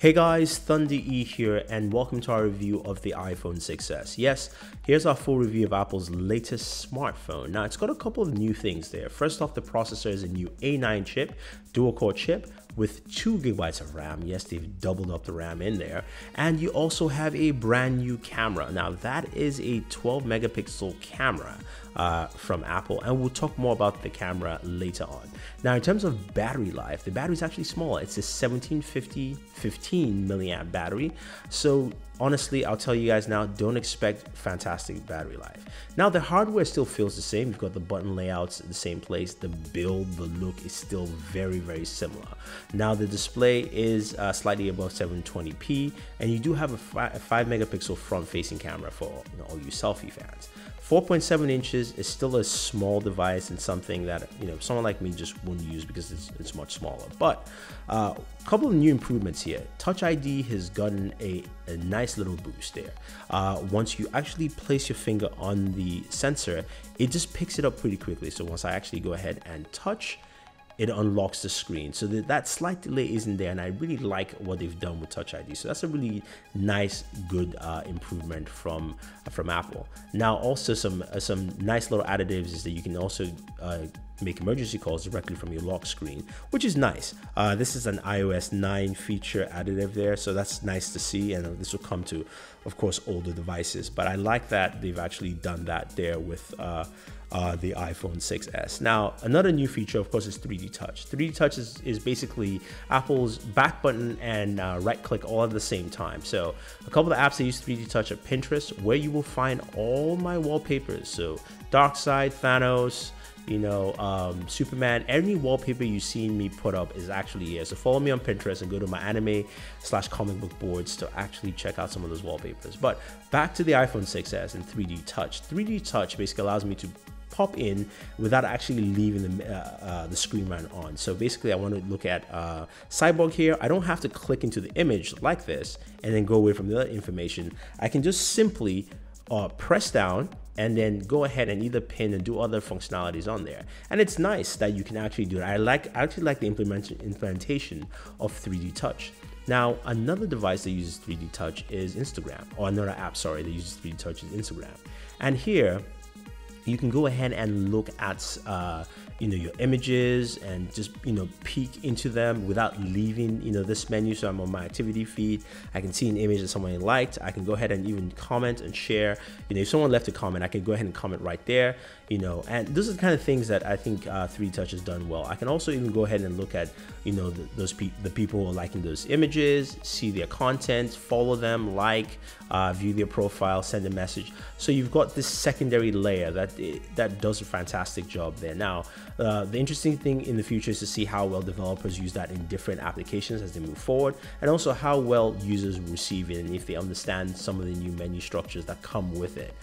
Hey guys, Thunder E here and welcome to our review of the iPhone 6s. Yes, here's our full review of Apple's latest smartphone. Now it's got a couple of new things there. First off, the processor is a new A9 chip, dual core chip with 2 gigabytes of RAM. Yes, they've doubled up the RAM in there. And you also have a brand new camera. Now that is a 12 megapixel camera from Apple, and we'll talk more about the camera later on. Now in terms of battery life, the battery is actually smaller. It's a 1750 15 milliamp battery. So honestly, I'll tell you guys now, don't expect fantastic battery life. Now the hardware still feels the same. You've got the button layouts in the same place. The build, the look is still very similar. Now the display is slightly above 720p, and you do have a 5 megapixel front facing camera for all you selfie fans. 4.7 inches is still a small device and something that someone like me just wouldn't use because it's much smaller. But a couple of new improvements here. Touch ID has gotten a nice little boost there. Once you actually place your finger on the sensor, it just picks it up pretty quickly. So once I actually go ahead and touch, it unlocks the screen. So that slight delay isn't there, and I really like what they've done with Touch ID. So that's a really nice, good improvement from Apple. Now also some nice little additives is that you can also make emergency calls directly from your lock screen, which is nice. This is an iOS 9 feature additive there, so that's nice to see, and this will come to, of course, older devices. But I like that they've actually done that there with the iPhone 6s. Now, another new feature, of course, is 3D Touch. 3D Touch is basically Apple's back button and right click all at the same time. So a couple of apps that use 3D Touch are Pinterest, where you will find all my wallpapers. So Darkseid, Thanos, Superman, any wallpaper you've seen me put up is actually here. So follow me on Pinterest and go to my anime/comic book boards to actually check out some of those wallpapers. But back to the iPhone 6s and 3D Touch. 3D Touch basically allows me to pop in without actually leaving the screen right on. So basically I want to look at Cyborg here. I don't have to click into the image like this and then go away from the other information. I can just simply press down and then go ahead and either pin and do other functionalities on there. And it's nice that you can actually do it. I actually like the implementation of 3D Touch. Now, another device that uses 3D Touch is Instagram, or another app, sorry, that uses 3D Touch is Instagram. And here, you can go ahead and look at your images and just peek into them without leaving this menu. So I'm on my activity feed, I can see an image that someone liked. I can go ahead and even comment and share. If someone left a comment, I can go ahead and comment right there. And those are the kind of things that I think 3D Touch has done well. I can also even go ahead and look at the people who are liking those images, see their content, follow them, view their profile, send a message. So you've got this secondary layer that does a fantastic job there. Now, the interesting thing in the future is to see how well developers use that in different applications as they move forward, and also how well users receive it and if they understand some of the new menu structures that come with it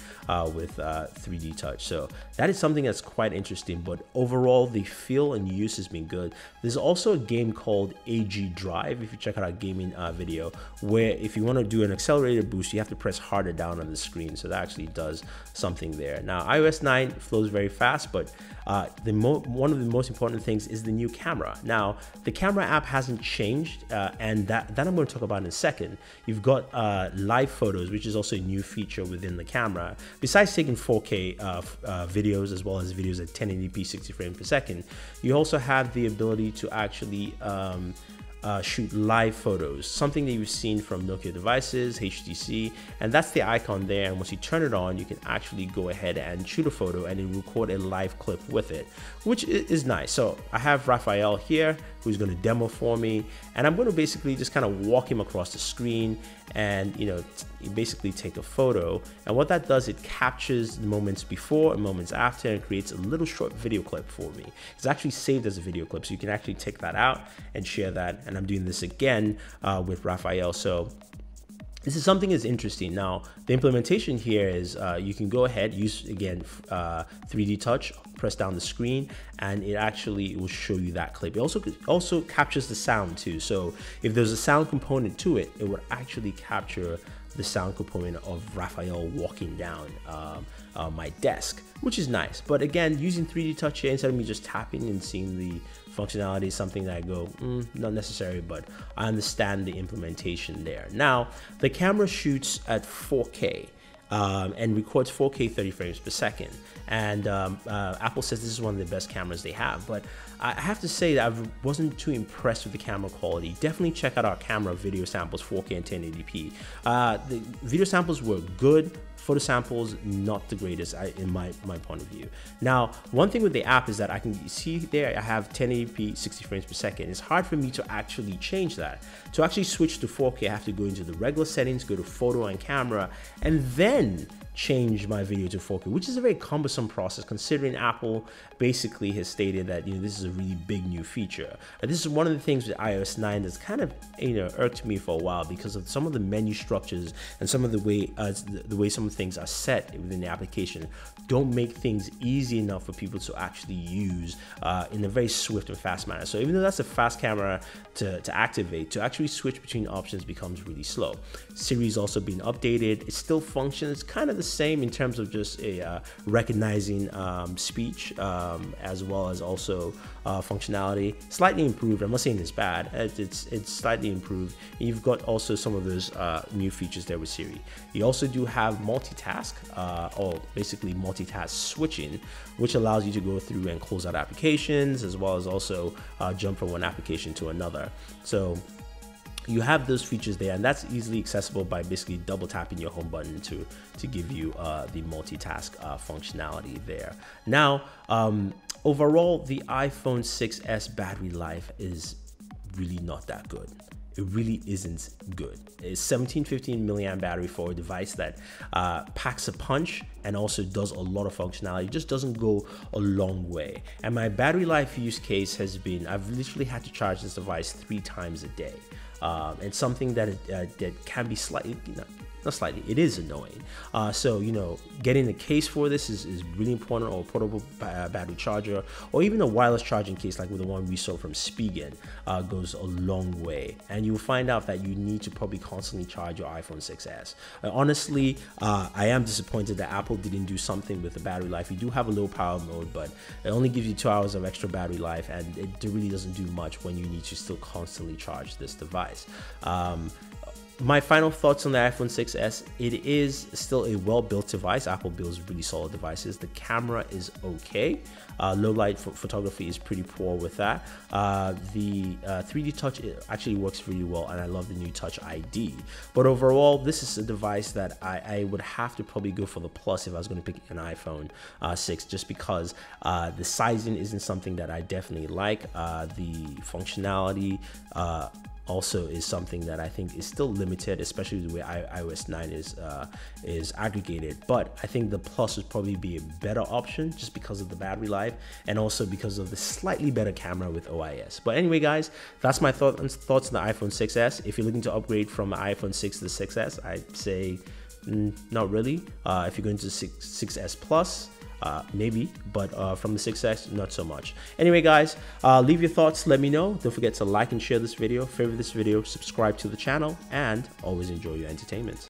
with 3D Touch. So that is something that's quite interesting, but overall the feel and use has been good. There's also a game called AG Drive, if you check out our gaming video, where if you want to do an accelerated boost, you have to press harder down on the screen. So that actually does something there. Now, iOS 9 flows very fast, but one of the most important things is the new camera. Now, the camera app hasn't changed, and that I'm going to talk about in a second. You've got live photos, which is also a new feature within the camera. Besides taking 4K videos as well as videos at 1080p 60 frames per second, you also have the ability to actually shoot live photos, something that you've seen from Nokia devices, HTC, and that's the icon there. And once you turn it on, you can actually go ahead and shoot a photo and then record a live clip with it, which is nice. So I have Raphael here who's going to demo for me, and I'm going to basically just kind of walk him across the screen and basically take a photo. And what that does, it captures the moments before and moments after and creates a little short video clip for me. It's actually saved as a video clip, so you can actually take that out and share that. And I'm doing this again with Raphael. So this is something that's interesting. Now, the implementation here is you can go ahead, use again 3D Touch, press down the screen, and it will show you that clip. It also captures the sound too. So if there's a sound component to it, it would actually capture the sound component of Raphael walking down my desk, which is nice. But again, using 3D touch here instead of me just tapping and seeing the functionality is something that I go, not necessary, but I understand the implementation there. Now, the camera shoots at 4K. And records 4K 30 frames per second. And Apple says this is one of the best cameras they have. But I have to say that I wasn't too impressed with the camera quality. Definitely check out our camera video samples, 4K and 1080p. The video samples were good. Photo samples, not the greatest in my point of view. Now, one thing with the app is that I can see there I have 1080p 60 frames per second. It's hard for me to actually change that. To actually switch to 4K, I have to go into the regular settings, go to photo and camera, and then change my video to 4K, which is a very cumbersome process considering Apple basically has stated that this is a really big new feature. And this is one of the things with iOS 9 that's kind of irked me for a while because of some of the menu structures and some of the way some things are set within the application don't make things easy enough for people to actually use in a very swift and fast manner. So even though that's a fast camera to activate, to actually switch between options becomes really slow. Siri's also been updated. It still functions kind of the same in terms of just recognizing speech as well as also functionality. Slightly improved. I'm not saying it's bad. It's slightly improved. You've got also some of those new features there with Siri. You also do have multitask or basically multitask switching, which allows you to go through and close out applications as well as also jump from one application to another. So you have those features there, and that's easily accessible by basically double tapping your home button to give you the multitask functionality there. Now, overall, the iPhone 6s battery life is really not that good. It really isn't good. It's 1715 milliamp battery for a device that packs a punch and also does a lot of functionality. It just doesn't go a long way. And my battery life use case has been, I've literally had to charge this device 3 times a day. And something that can be slightly, not slightly, it is annoying. So, getting a case for this is really important, or a portable battery charger, or even a wireless charging case like with the one we saw from Spigen goes a long way. And you'll find out that you need to probably constantly charge your iPhone 6s. Honestly, I am disappointed that Apple didn't do something with the battery life. You do have a low power mode, but it only gives you 2 hours of extra battery life, and it really doesn't do much when you need to still constantly charge this device. My final thoughts on the iPhone 6s, it is still a well-built device. Apple builds really solid devices. The camera is okay. Low light photography is pretty poor with that. The 3D touch actually works really well, and I love the new Touch ID. But overall, this is a device that I would have to probably go for the plus if I was going to pick an iPhone 6, just because the sizing isn't something that I definitely like. The functionality also is something that I think is still limited, especially the way iOS 9 is aggregated. But I think the Plus would probably be a better option just because of the battery life and also because of the slightly better camera with OIS. But anyway, guys, that's my thoughts on the iPhone 6s. If you're looking to upgrade from an iPhone 6 to the 6s, I'd say not really. If you're going to 6s Plus, maybe, but from the 6s, not so much. Anyway, guys, leave your thoughts, let me know. Don't forget to like and share this video, favorite this video, subscribe to the channel, and always enjoy your entertainment.